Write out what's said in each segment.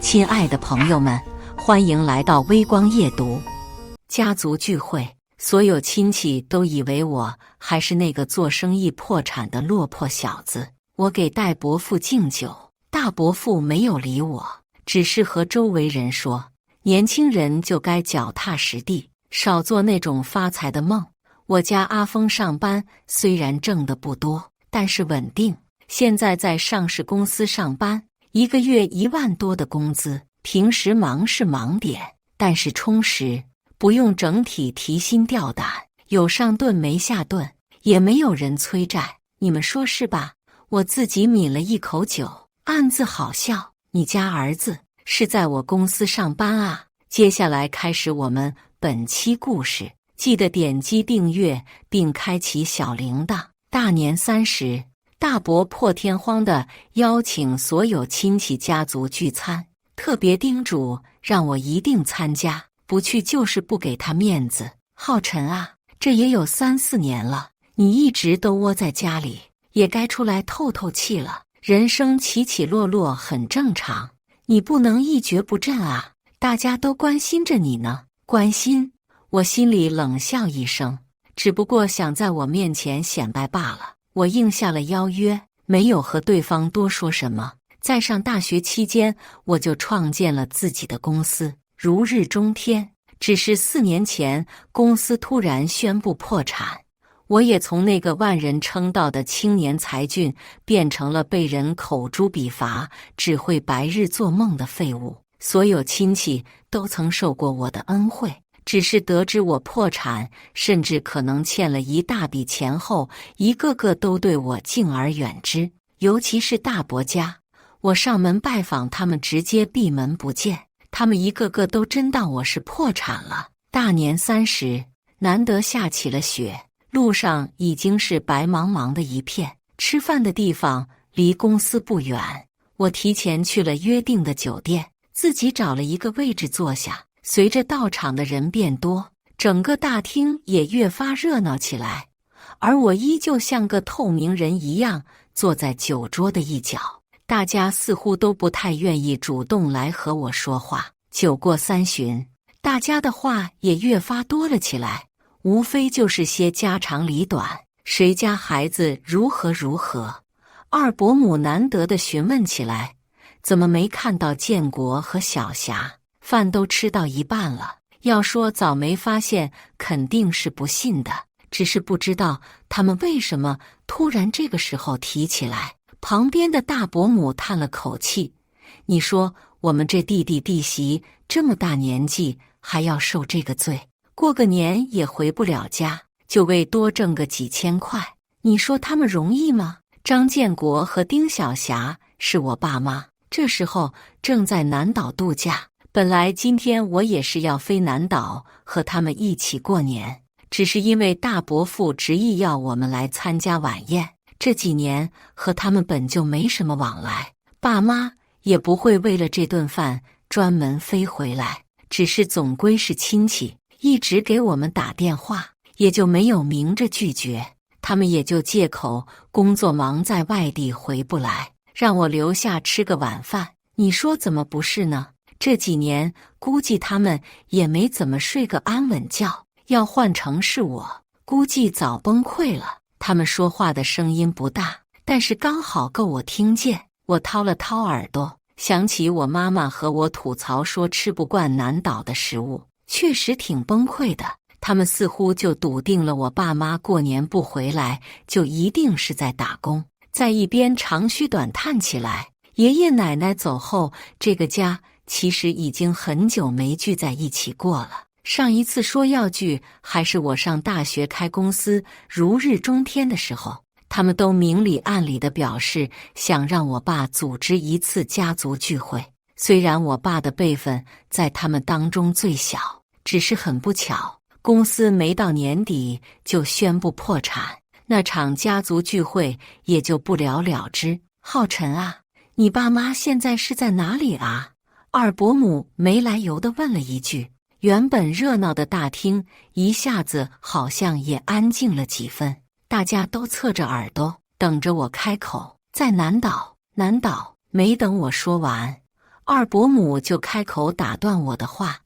亲爱的朋友们，欢迎来到微光夜读。家族聚会，所有亲戚都以为我还是那个做生意破产的落魄小子。我给大伯父敬酒，大伯父没有理我，只是和周围人说，年轻人就该脚踏实地，少做那种发财的梦。我家阿峰上班虽然挣得不多，但是稳定，现在在上市公司上班，一个月1万多的工资，平时忙是忙点，但是充实，不用整体提心吊胆，有上顿没下顿，也没有人催债，你们说是吧？我自己抿了一口酒，暗自好笑。你家儿子是在我公司上班啊？接下来开始我们本期故事，记得点击订阅并开启小铃铛。大年30，大伯破天荒地邀请所有亲戚家族聚餐，特别叮嘱让我一定参加，不去就是不给他面子。浩辰啊，这也有3、4年了，你一直都窝在家里，也该出来透透气了。人生起起落落很正常，你不能一蹶不振啊！大家都关心着你呢。关心？我心里冷笑一声，只不过想在我面前显摆罢了。我应下了邀约，没有和对方多说什么。在上大学期间，我就创建了自己的公司，如日中天。只是4年前，公司突然宣布破产，我也从那个万人称道的青年才俊，变成了被人口诛笔伐、只会白日做梦的废物。所有亲戚都曾受过我的恩惠，只是得知我破产，甚至可能欠了一大笔钱后，一个个都对我敬而远之。尤其是大伯家，我上门拜访他们，直接闭门不见。他们一个个都真当我是破产了。大年30，难得下起了雪，路上已经是白茫茫的一片。吃饭的地方离公司不远，我提前去了约定的酒店，自己找了一个位置坐下。随着到场的人变多，整个大厅也越发热闹起来，而我依旧像个透明人一样坐在酒桌的一角。大家似乎都不太愿意主动来和我说话。酒过3巡，大家的话也越发多了起来，无非就是些家长里短，谁家孩子如何如何。二伯母难得地询问起来，怎么没看到建国和小霞？饭都吃到一半了，要说早没发现，肯定是不信的，只是不知道他们为什么突然这个时候提起来。旁边的大伯母叹了口气，你说我们这弟弟弟媳这么大年纪还要受这个罪，过个年也回不了家，就为多挣个几千块，你说他们容易吗？张建国和丁小霞是我爸妈，这时候正在南岛度假。本来今天我也是要飞南岛和他们一起过年，只是因为大伯父执意要我们来参加晚宴，这几年和他们本就没什么往来，爸妈也不会为了这顿饭专门飞回来，只是总归是亲戚，一直给我们打电话，也就没有明着拒绝。他们也就借口工作忙在外地回不来，让我留下吃个晚饭。你说怎么不是呢？这几年估计他们也没怎么睡个安稳觉，要换成是我，估计早崩溃了。他们说话的声音不大，但是刚好够我听见。我掏了掏耳朵，想起我妈妈和我吐槽说吃不惯南岛的食物，确实挺崩溃的。他们似乎就笃定了我爸妈过年不回来，就一定是在打工，在一边长吁短叹起来。爷爷奶奶走后，这个家其实已经很久没聚在一起过了。上一次说要聚，还是我上大学开公司如日中天的时候，他们都明里暗里的表示想让我爸组织一次家族聚会。虽然我爸的辈分在他们当中最小，只是很不巧，公司没到年底就宣布破产，那场家族聚会也就不了了之。浩辰啊，你爸妈现在是在哪里啊？二伯母没来由地问了一句。原本热闹的大厅一下子好像也安静了几分，大家都侧着耳朵等着我开口。在南岛。没等我说完，二伯母就开口打断我的话：“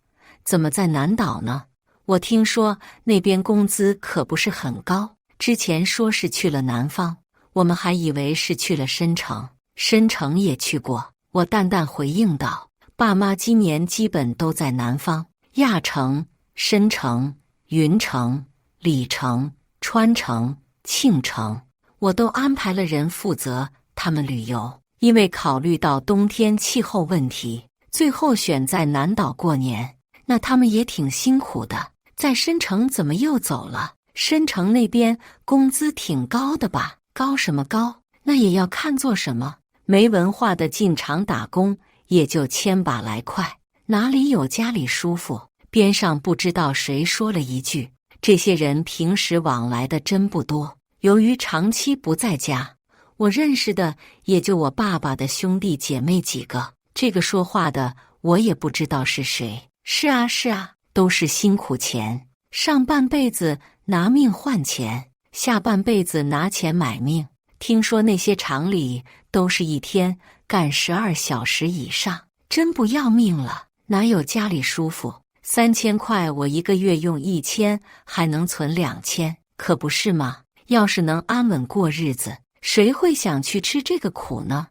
怎么在南岛呢？我听说那边工资可不是很高，之前说是去了南方，我们还以为是去了深城。深城也去过。”我淡淡回应道：“爸妈今年基本都在南方，亚城、深城、云城、里城、川城、庆城，我都安排了人负责他们旅游。因为考虑到冬天气候问题，最后选在南岛过年。那他们也挺辛苦的。在深城怎么又走了？深城那边工资挺高的吧？高什么高？那也要看做什么。没文化的进厂打工也就1000把来块，哪里有家里舒服？”边上不知道谁说了一句：“这些人平时往来的真不多，由于长期不在家，我认识的也就我爸爸的兄弟姐妹几个。这个说话的我也不知道是谁。”“是啊，是啊，都是辛苦钱，上半辈子拿命换钱，下半辈子拿钱买命。听说那些厂里都是一天干12小时以上，真不要命了，哪有家里舒服？3000块我一个月用1000，还能存2000，可不是吗？要是能安稳过日子，谁会想去吃这个苦呢？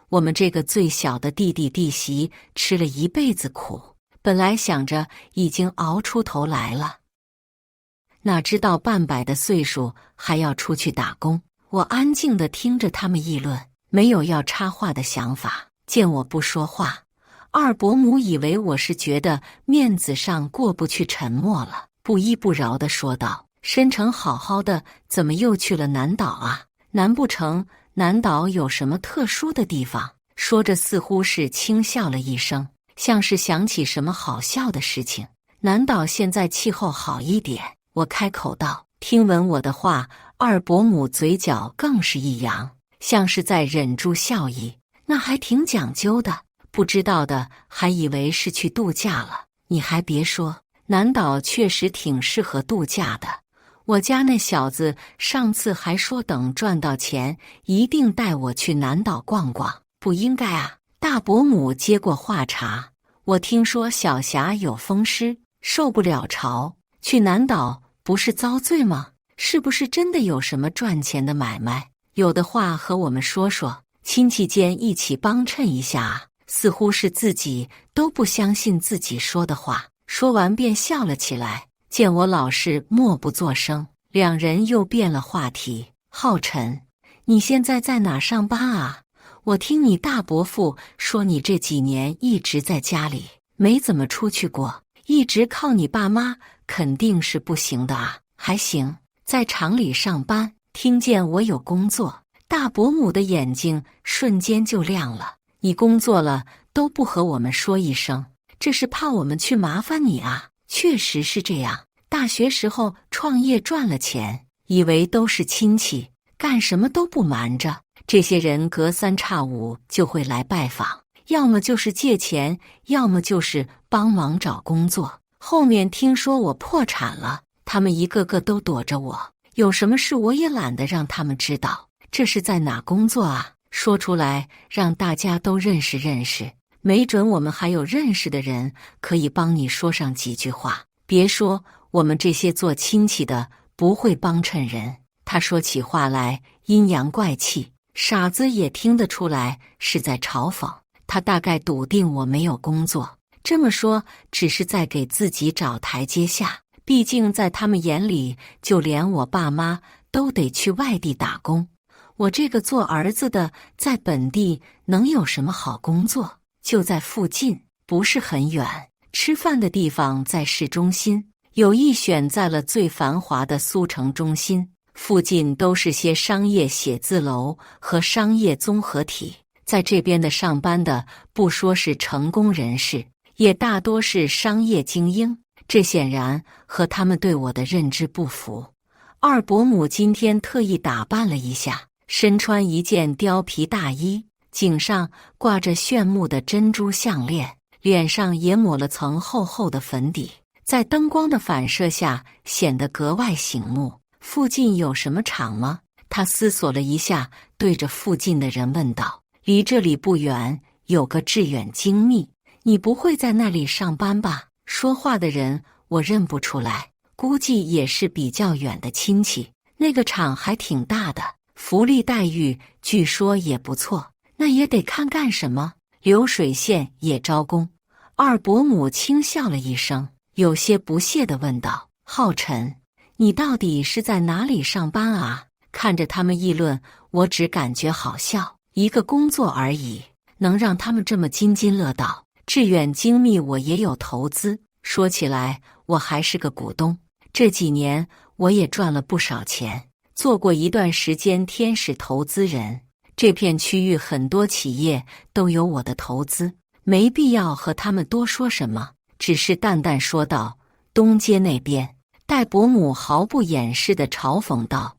我们这个最小的弟弟弟媳吃了一辈子苦，本来想着已经熬出头来了，哪知道半百的岁数还要出去打工。”我安静地听着他们议论，没有要插话的想法。见我不说话，二伯母以为我是觉得面子上过不去，沉默了，不依不饶地说道：“深城好好的，怎么又去了南岛啊？难不成南岛有什么特殊的地方？”说着似乎是轻笑了一声，像是想起什么好笑的事情。“南岛现在气候好一点。”我开口道。听闻我的话，二伯母嘴角更是一扬，像是在忍住笑意。“那还挺讲究的，不知道的还以为是去度假了。”你还别说，南岛确实挺适合度假的。我家那小子上次还说等赚到钱一定带我去南岛逛逛。不应该啊！大伯母接过话茬：“我听说小霞有风湿，受不了潮，去南岛不是遭罪吗？是不是真的有什么赚钱的买卖？有的话和我们说说，亲戚间一起帮衬一下啊！”似乎是自己都不相信自己说的话，说完便笑了起来。见我老是默不作声，两人又变了话题。“浩辰，你现在在哪上班啊？我听你大伯父说你这几年一直在家里，没怎么出去过，一直靠你爸妈肯定是不行的啊。”“还行，在厂里上班。”听见我有工作，大伯母的眼睛瞬间就亮了。“你工作了都不和我们说一声，这是怕我们去麻烦你啊？”“确实是这样，大学时候创业赚了钱，以为都是亲戚，干什么都不瞒着。这些人隔3差5就会来拜访，要么就是借钱，要么就是帮忙找工作。后面听说我破产了，他们一个个都躲着我，有什么事我也懒得让他们知道。这是在哪工作啊？说出来让大家都认识认识，没准我们还有认识的人可以帮你说上几句话。别说我们这些做亲戚的不会帮衬人。”他说起话来阴阳怪气，傻子也听得出来是在嘲讽。他大概笃定我没有工作，这么说只是在给自己找台阶下。毕竟在他们眼里，就连我爸妈都得去外地打工，我这个做儿子的在本地能有什么好工作？就在附近，不是很远，吃饭的地方在市中心，有意选在了最繁华的苏城中心，附近都是些商业写字楼和商业综合体。在这边的上班的不说是成功人士，也大多是商业精英，这显然和他们对我的认知不符。二伯母今天特意打扮了一下，身穿一件貂皮大衣，颈上挂着炫目的珍珠项链，脸上也抹了层厚厚的粉底，在灯光的反射下显得格外醒目。附近有什么厂吗？他思索了一下，对着附近的人问道。离这里不远有个致远精密，你不会在那里上班吧？说话的人我认不出来，估计也是比较远的亲戚。那个厂还挺大的，福利待遇据说也不错。那也得看干什么。流水线也招工。二伯母轻笑了一声，有些不屑地问道：浩辰，你到底是在哪里上班啊？看着他们议论，我只感觉好笑。一个工作而已，能让他们这么津津乐道。致远精密我也有投资，说起来我还是个股东。这几年我也赚了不少钱，做过一段时间天使投资人。这片区域很多企业都有我的投资，没必要和他们多说什么，只是淡淡说道：东街那边。戴伯母毫不掩饰地嘲讽道：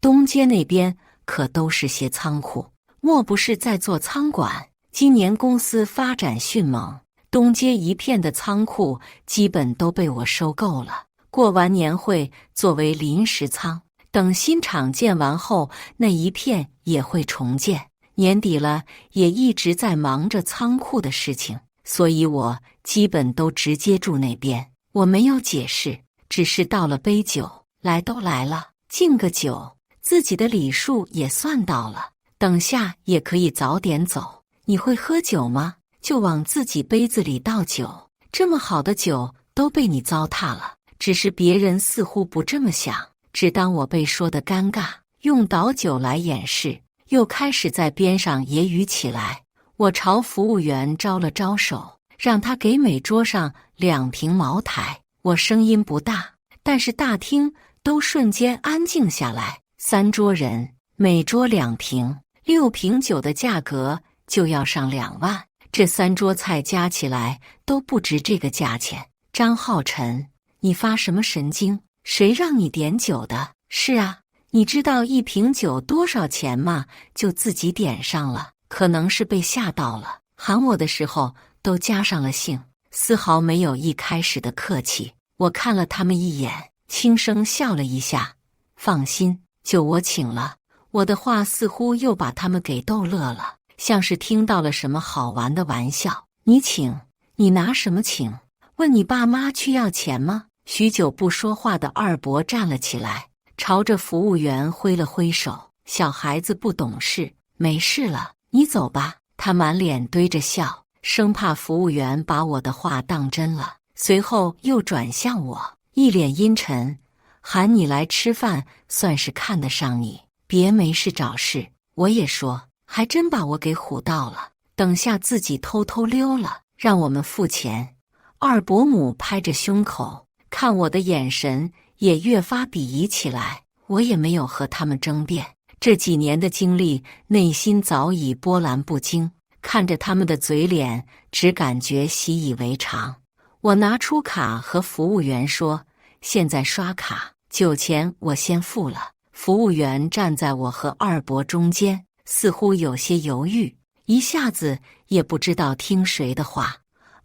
东街那边可都是些仓库，莫不是在做仓管？今年公司发展迅猛，东街一片的仓库基本都被我收购了。过完年会作为临时仓，等新厂建完后，那一片也会重建。年底了，也一直在忙着仓库的事情，所以我基本都直接住那边。我没有解释，只是倒了杯酒。来都来了，敬个酒，自己的礼数也算到了。等下也可以早点走。你会喝酒吗？就往自己杯子里倒酒。这么好的酒都被你糟蹋了。只是别人似乎不这么想，只当我被说得尴尬，用倒酒来掩饰，又开始在边上揶揄起来。我朝服务员招了招手，让他给每桌上2瓶茅台。我声音不大，但是大厅都瞬间安静下来。3桌人，每桌2瓶，6瓶酒的价格就要上2万。这3桌菜加起来都不值这个价钱。张浩辰，你发什么神经？谁让你点酒的？是啊，你知道1瓶酒多少钱吗？就自己点上了，可能是被吓到了，喊我的时候都加上了姓，丝毫没有一开始的客气。我看了他们一眼，轻声笑了一下。放心，酒我请了。我的话似乎又把他们给逗乐了，像是听到了什么好玩的玩笑。你请？你拿什么请？问你爸妈去要钱吗？许久不说话的二伯站了起来，朝着服务员挥了挥手。小孩子不懂事，没事了，你走吧。他满脸堆着笑，生怕服务员把我的话当真了。随后又转向我，一脸阴沉，喊你来吃饭算是看得上你，别没事找事。我也说，还真把我给唬到了，等下自己偷偷溜了，让我们付钱。二伯母拍着胸口，看我的眼神也越发鄙夷起来。我也没有和他们争辩，这几年的经历，内心早已波澜不惊，看着他们的嘴脸，只感觉习以为常。我拿出卡和服务员说，现在刷卡，酒钱我先付了。服务员站在我和二伯中间，似乎有些犹豫，一下子也不知道听谁的话。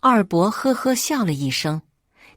二伯呵呵笑了一声，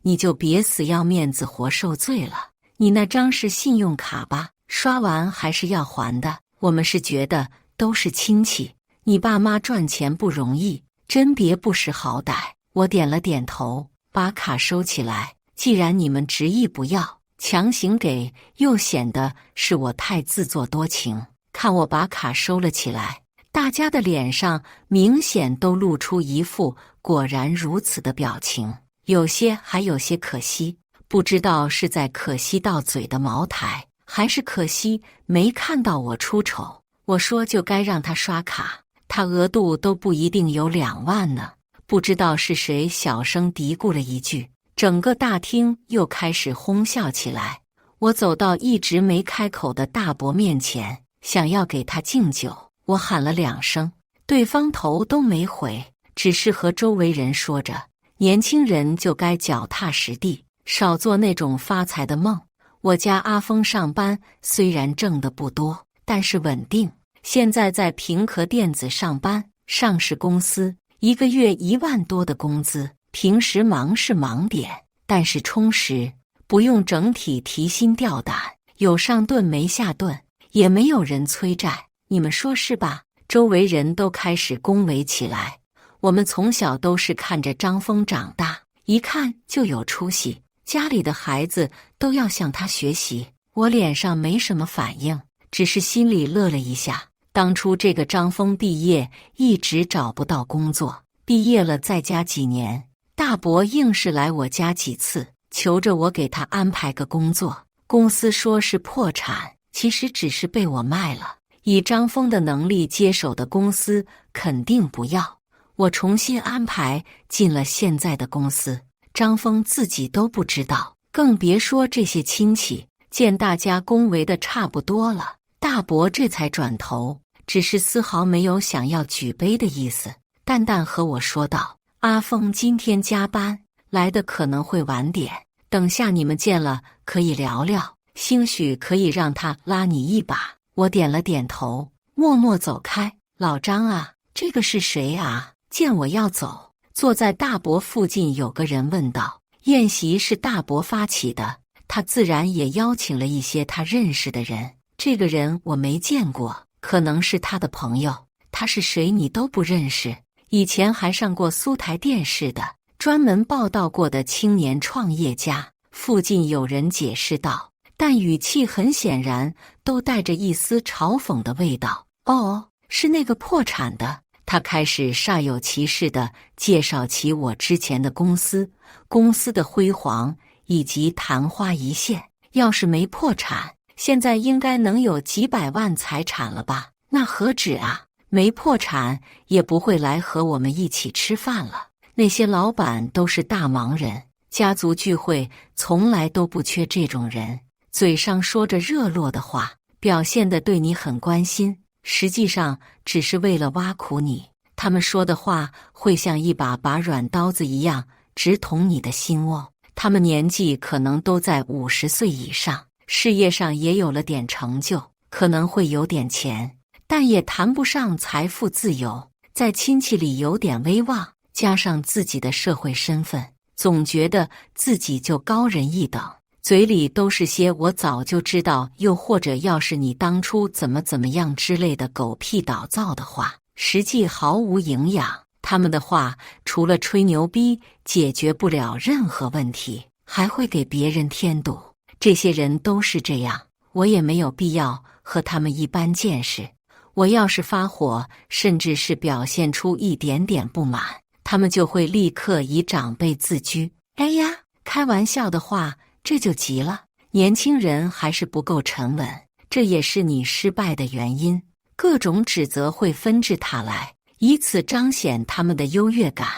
你就别死要面子活受罪了。你那张是信用卡吧？刷完还是要还的。我们是觉得都是亲戚，你爸妈赚钱不容易，真别不识好歹。我点了点头，把卡收起来。既然你们执意不要，强行给又显得是我太自作多情。看我把卡收了起来，大家的脸上明显都露出一副果然如此的表情，有些还有些可惜，不知道是在可惜到嘴的茅台，还是可惜没看到我出丑。我说就该让他刷卡，他额度都不一定有2万呢。不知道是谁小声嘀咕了一句，整个大厅又开始哄笑起来。我走到一直没开口的大伯面前，想要给他敬酒。我喊了2声，对方头都没回，只是和周围人说着，年轻人就该脚踏实地，少做那种发财的梦。我家阿峰上班虽然挣得不多，但是稳定，现在在平壳电子上班，上市公司，1个月1万多的工资，平时忙是忙点，但是充实，不用整体提心吊胆，有上顿没下顿，也没有人催债。你们说是吧？周围人都开始恭维起来。我们从小都是看着张峰长大，一看就有出息，家里的孩子都要向他学习。我脸上没什么反应，只是心里乐了一下。当初这个张峰毕业一直找不到工作，毕业了再加几年，大伯硬是来我家几次，求着我给他安排个工作。公司说是破产，其实只是被我卖了。以张峰的能力接手的公司肯定不要，我重新安排进了现在的公司，张峰自己都不知道，更别说这些亲戚。见大家恭维的差不多了，大伯这才转头，只是丝毫没有想要举杯的意思，淡淡和我说道：“阿峰今天加班，来的可能会晚点，等下你们见了可以聊聊，兴许可以让他拉你一把。”我点了点头，默默走开。老张啊，这个是谁啊？见我要走，坐在大伯附近有个人问道。宴席是大伯发起的，他自然也邀请了一些他认识的人。这个人我没见过，可能是他的朋友。他是谁你都不认识？以前还上过苏台电视的，专门报道过的青年创业家。附近有人解释道，但语气很显然都带着一丝嘲讽的味道。哦，是那个破产的。他开始煞有其事地介绍起我之前的公司的辉煌以及昙花一现。要是没破产，现在应该能有几百万财产了吧？那何止啊，没破产也不会来和我们一起吃饭了。那些老板都是大忙人，家族聚会从来都不缺这种人，嘴上说着热络的话，表现得对你很关心，实际上只是为了挖苦你。他们说的话会像一把软刀子一样直捅你的心窝。他们年纪可能都在50岁以上，事业上也有了点成就，可能会有点钱，但也谈不上财富自由。在亲戚里有点威望，加上自己的社会身份，总觉得自己就高人一等，嘴里都是些我早就知道，又或者要是你当初怎么样之类的狗屁倒灶的话，实际毫无营养。他们的话除了吹牛逼，解决不了任何问题，还会给别人添堵。这些人都是这样，我也没有必要和他们一般见识。我要是发火，甚至是表现出一点点不满，他们就会立刻以长辈自居。哎呀，开玩笑的话，这就急了。年轻人还是不够沉稳，这也是你失败的原因。各种指责会纷至沓来，以此彰显他们的优越感。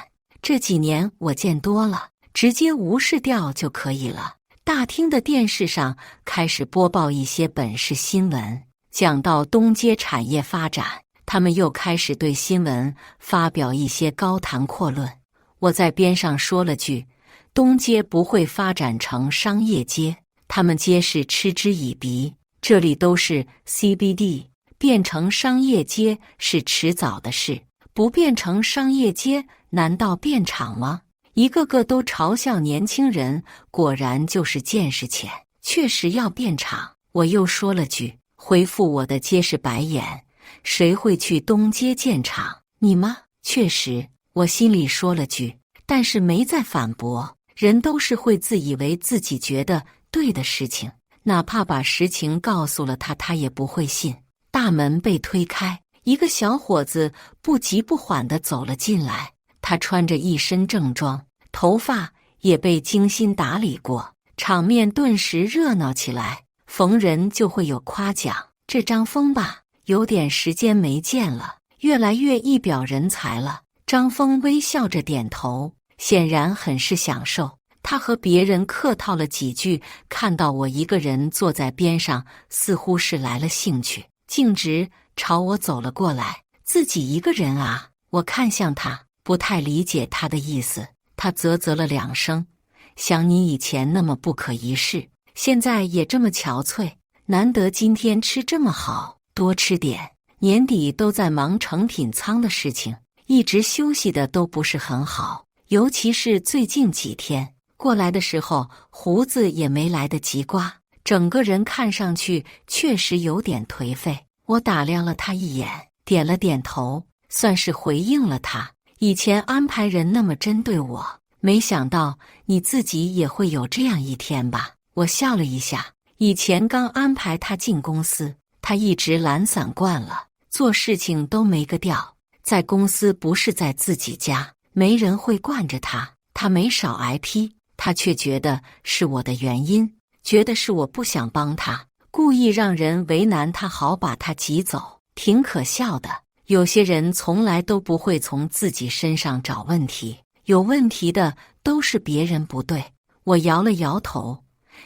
这几年我见多了，直接无视掉就可以了。大厅的电视上开始播报一些本市新闻，讲到东街产业发展，他们又开始对新闻发表一些高谈阔论。我在边上说了句，东街不会发展成商业街，他们皆是嗤之以鼻，这里都是 CBD， 变成商业街是迟早的事，不变成商业街难道变厂吗？一个个都嘲笑年轻人，果然就是见识浅，确实要变厂。我又说了句，回复我的皆是白眼，谁会去东街建厂？你吗？确实，我心里说了句，但是没再反驳。人都是会自以为自己觉得对的事情，哪怕把实情告诉了他，他也不会信。大门被推开，一个小伙子不急不缓地走了进来，他穿着一身正装，头发也被精心打理过，场面顿时热闹起来。逢人就会有夸奖，这张峰吧，有点时间没见了，越来越一表人才了。张峰微笑着点头，显然很是享受。他和别人客套了几句，看到我一个人坐在边上，似乎是来了兴趣，径直朝我走了过来。自己一个人啊？我看向他，不太理解他的意思。他啧啧了2声，想你以前那么不可一世，现在也这么憔悴，难得今天吃这么好，多吃点。年底都在忙成品仓的事情，一直休息的都不是很好，尤其是最近几天过来的时候，胡子也没来得及刮，整个人看上去确实有点颓废。我打量了他一眼，点了点头，算是回应了他。以前安排人那么针对我，没想到你自己也会有这样一天吧？我笑了一下。以前刚安排他进公司，他一直懒散惯了，做事情都没个调。在公司不是在自己家，没人会惯着他。他没少挨批，他却觉得是我的原因，觉得是我不想帮他，故意让人为难他，好把他挤走，挺可笑的。有些人从来都不会从自己身上找问题，有问题的都是别人不对。我摇了摇头，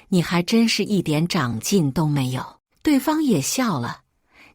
你还真是一点长进都没有。对方也笑了，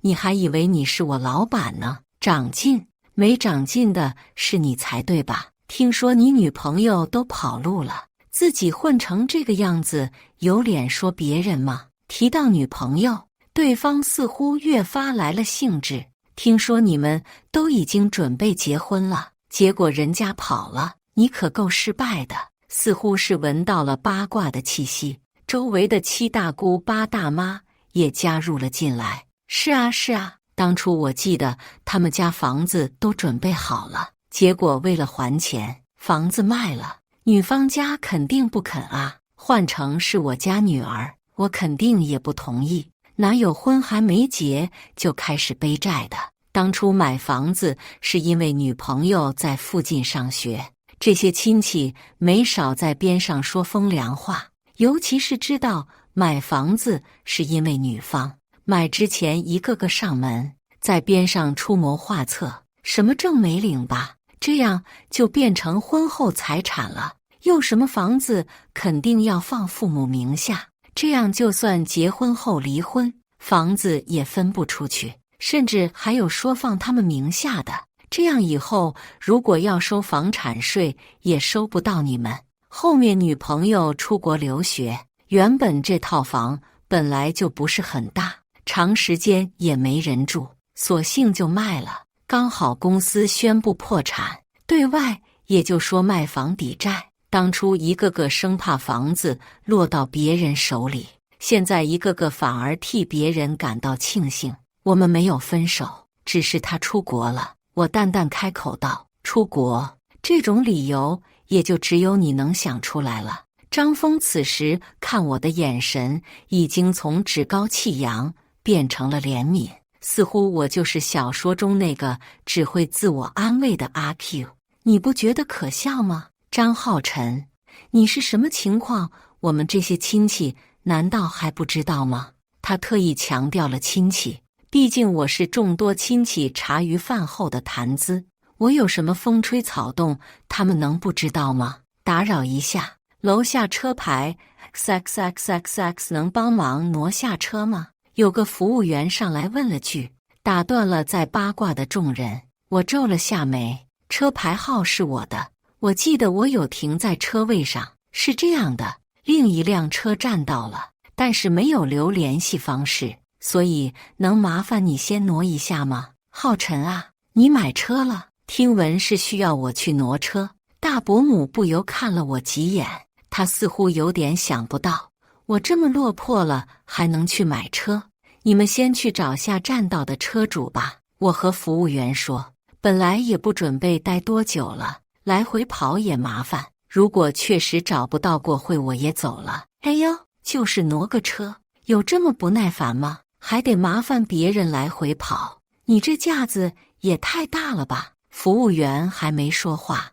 你还以为你是我老板呢？长进？没长进的是你才对吧？听说你女朋友都跑路了，自己混成这个样子，有脸说别人吗？提到女朋友，对方似乎越发来了兴致。听说你们都已经准备结婚了，结果人家跑了，你可够失败的。似乎是闻到了八卦的气息，周围的七大姑八大妈也加入了进来。是啊是啊，当初我记得他们家房子都准备好了，结果为了还钱，房子卖了，女方家肯定不肯啊，换成是我家女儿，我肯定也不同意。哪有婚还没结就开始背债的？当初买房子是因为女朋友在附近上学，这些亲戚没少在边上说风凉话，尤其是知道买房子是因为女方，买之前一个个上门，在边上出谋划策，什么证没领吧，这样就变成婚后财产了，又什么房子肯定要放父母名下，这样就算结婚后离婚，房子也分不出去，甚至还有说放他们名下的，这样以后如果要收房产税也收不到你们。后面女朋友出国留学，原本这套房本来就不是很大，长时间也没人住，索性就卖了。刚好公司宣布破产，对外也就说卖房抵债。当初一个个生怕房子落到别人手里，现在一个个反而替别人感到庆幸。我们没有分手，只是他出国了。我淡淡开口道：出国，这种理由也就只有你能想出来了。张峰此时看我的眼神已经从趾高气扬变成了怜悯，似乎我就是小说中那个只会自我安慰的阿 Q。你不觉得可笑吗？张浩辰，你是什么情况？我们这些亲戚难道还不知道吗？他特意强调了亲戚，毕竟我是众多亲戚茶余饭后的谈资，我有什么风吹草动，他们能不知道吗？打扰一下，楼下车牌 XXXXX 能帮忙挪下车吗？有个服务员上来问了句，打断了在八卦的众人。我皱了下眉，车牌号是我的，我记得我有停在车位上。是这样的，另一辆车占到了，但是没有留联系方式，所以能麻烦你先挪一下吗？浩辰啊，你买车了？听闻是需要我去挪车。大伯母不由看了我几眼，他似乎有点想不到，我这么落魄了还能去买车。你们先去找下占道的车主吧。我和服务员说，本来也不准备待多久了，来回跑也麻烦，如果确实找不到过会我也走了。哎呦，就是挪个车，有这么不耐烦吗？还得麻烦别人来回跑，你这架子也太大了吧。服务员还没说话，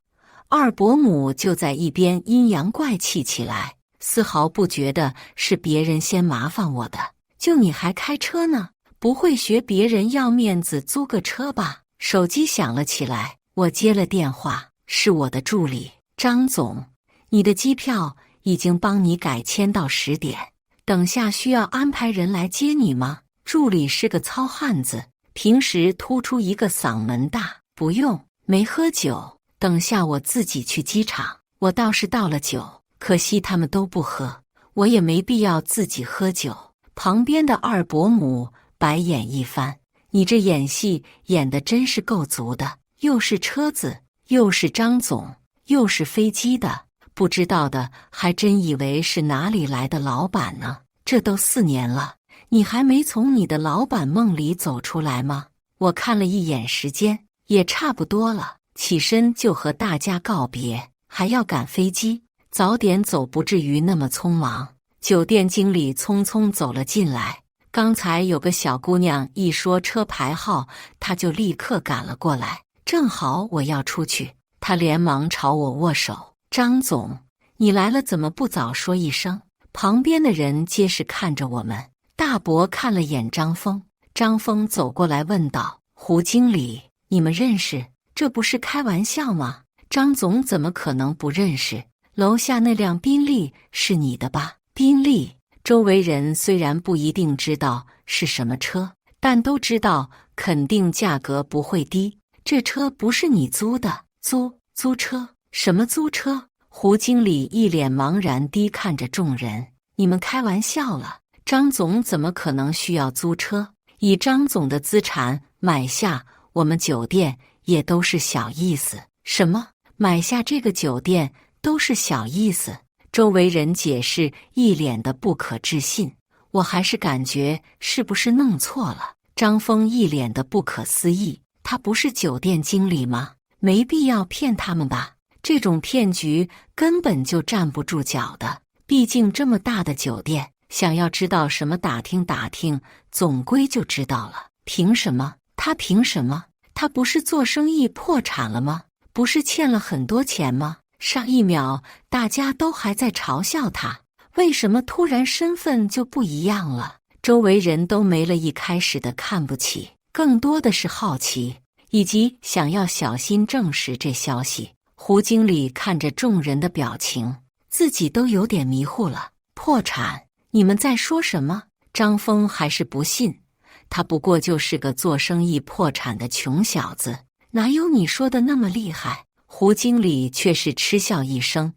二伯母就在一边阴阳怪气起来，丝毫不觉得是别人先麻烦我的。就你还开车呢？不会学别人要面子租个车吧？手机响了起来，我接了电话，是我的助理。张总，你的机票已经帮你改签到10点，等下需要安排人来接你吗？助理是个糙汉子，平时突出一个嗓门大。不用，没喝酒，等下我自己去机场。我倒是倒了酒，可惜他们都不喝，我也没必要自己喝酒。旁边的二伯母白眼一翻，你这演戏演得真是够足的，又是车子，又是张总，又是飞机的，不知道的还真以为是哪里来的老板呢。这都4年了，你还没从你的老板梦里走出来吗？我看了一眼时间，也差不多了。起身就和大家告别，还要赶飞机，早点走不至于那么匆忙。酒店经理匆匆走了进来，刚才有个小姑娘一说车牌号，他就立刻赶了过来，正好我要出去，他连忙朝我握手。张总，你来了，怎么不早说一声？旁边的人皆是看着我们。大伯看了眼张峰，张峰走过来问道：胡经理，你们认识？这不是开玩笑吗？张总怎么可能不认识？楼下那辆宾利是你的吧？宾利，周围人虽然不一定知道是什么车，但都知道肯定价格不会低。这车不是你租的？租车？什么租车？胡经理一脸茫然地看着众人，你们开玩笑了，张总怎么可能需要租车？以张总的资产买下我们酒店也都是小意思。什么？买下这个酒店都是小意思？周围人解释一脸的不可置信，我还是感觉是不是弄错了。张峰一脸的不可思议，他不是酒店经理吗？没必要骗他们吧？这种骗局根本就站不住脚的，毕竟这么大的酒店，想要知道什么打听打听，总归就知道了。凭什么？他凭什么？他不是做生意破产了吗？不是欠了很多钱吗？上一秒大家都还在嘲笑他，为什么突然身份就不一样了？周围人都没了一开始的看不起，更多的是好奇，以及想要小心证实这消息。胡经理看着众人的表情，自己都有点迷糊了。破产？你们在说什么？张峰还是不信，他不过就是个做生意破产的穷小子，哪有你说的那么厉害？胡经理却是嗤笑一声，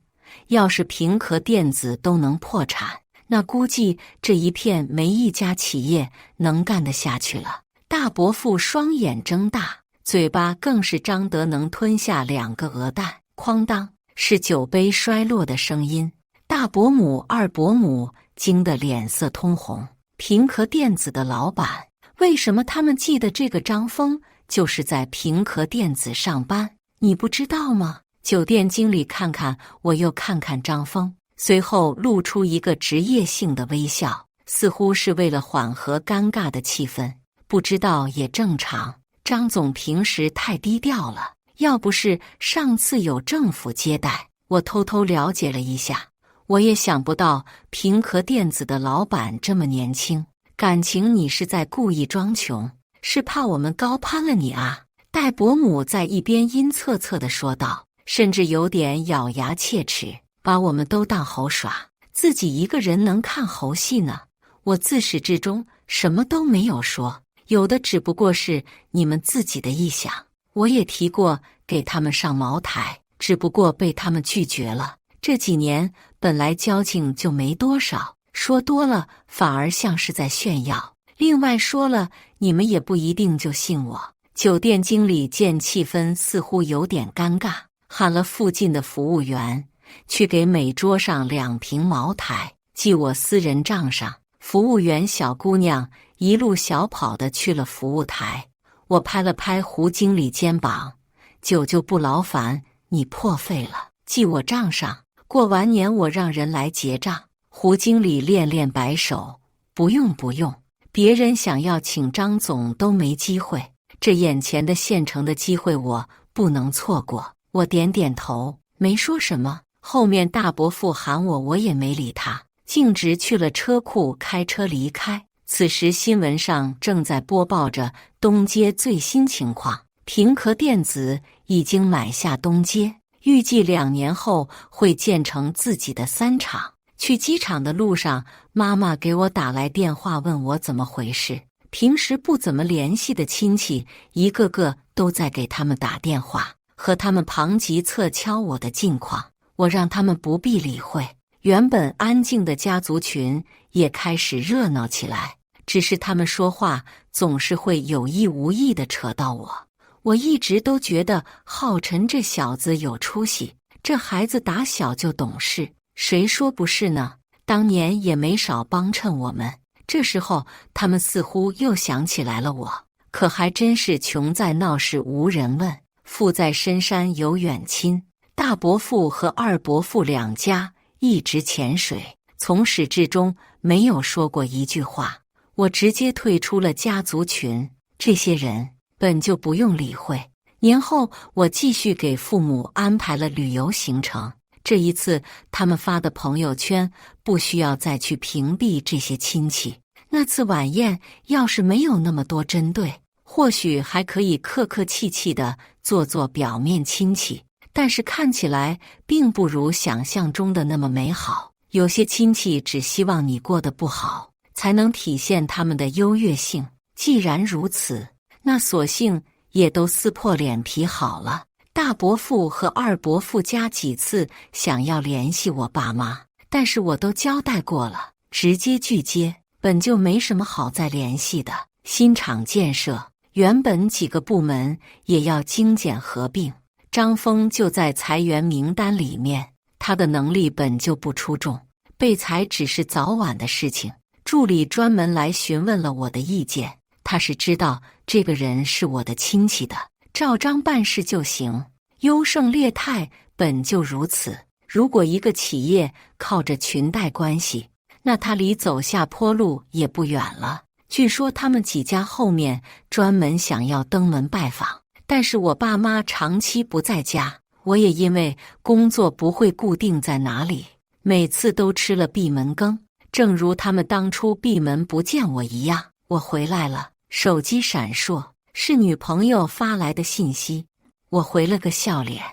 要是平壳电子都能破产，那估计这一片没一家企业能干得下去了。大伯父双眼睁大，嘴巴更是张得能吞下2个鹅蛋。哐当，是酒杯摔落的声音。大伯母、二伯母惊得脸色通红。平壳电子的老板，为什么他们记得这个张峰就是在平壳电子上班？你不知道吗？酒店经理看看我，又看看张峰，随后露出一个职业性的微笑，似乎是为了缓和尴尬的气氛。不知道也正常，张总平时太低调了，要不是上次有政府接待，我偷偷了解了一下，我也想不到平壳电子的老板这么年轻。感情你是在故意装穷，是怕我们高攀了你啊？戴伯母在一边阴恻恻地说道，甚至有点咬牙切齿，把我们都当猴耍，自己一个人能看猴戏呢。我自始至终什么都没有说，有的只不过是你们自己的臆想。我也提过给他们上茅台，只不过被他们拒绝了。这几年本来交情就没多少，说多了反而像是在炫耀，另外说了你们也不一定就信我。酒店经理见气氛似乎有点尴尬，喊了附近的服务员去给每桌上2瓶茅台，记我私人账上。服务员小姑娘一路小跑的去了服务台，我拍了拍胡经理肩膀，酒就不劳烦你破费了，记我账上，过完年我让人来结账。胡经理连连摆手，不用不用，别人想要请张总都没机会，这眼前的现成的机会我不能错过。我点点头，没说什么。后面大伯父喊我，我也没理他，径直去了车库，开车离开。此时新闻上正在播报着东街最新情况，平壳电子已经买下东街，预计2年后会建成自己的3厂。去机场的路上，妈妈给我打来电话，问我怎么回事。平时不怎么联系的亲戚，一个个都在给他们打电话，和他们旁击侧敲我的近况。我让他们不必理会，原本安静的家族群也开始热闹起来。只是他们说话总是会有意无意地扯到我。我一直都觉得浩辰这小子有出息，这孩子打小就懂事，谁说不是呢？当年也没少帮衬我们。这时候他们似乎又想起来了我，可还真是穷在闹市无人问。父在深山有远亲，大伯父和二伯父两家一直潜水，从始至终没有说过一句话。我直接退出了家族群，这些人本就不用理会。年后，我继续给父母安排了旅游行程。这一次，他们发的朋友圈不需要再去屏蔽这些亲戚。那次晚宴要是没有那么多针对，或许还可以客客气气的做表面亲戚，但是看起来并不如想象中的那么美好。有些亲戚只希望你过得不好，才能体现他们的优越性。既然如此，那索性也都撕破脸皮好了。大伯父和二伯父家几次想要联系我爸妈，但是我都交代过了，直接拒接。本就没什么好再联系的。新厂建设，原本几个部门也要精简合并，张峰就在裁员名单里面。他的能力本就不出众，被裁只是早晚的事情。助理专门来询问了我的意见，他是知道这个人是我的亲戚的，照章办事就行。优胜劣汰本就如此，如果一个企业靠着裙带关系，那他离走下坡路也不远了。据说他们几家后面专门想要登门拜访，但是我爸妈长期不在家，我也因为工作不会固定在哪里，每次都吃了闭门羹，正如他们当初闭门不见我一样。我回来了，手机闪烁，是女朋友发来的信息。我回了个笑脸。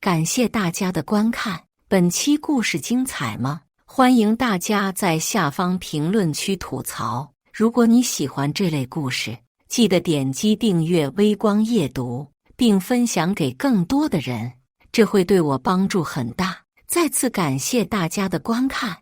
感谢大家的观看，本期故事精彩吗？欢迎大家在下方评论区吐槽。如果你喜欢这类故事，记得点击订阅微光夜读，并分享给更多的人，这会对我帮助很大。再次感谢大家的观看。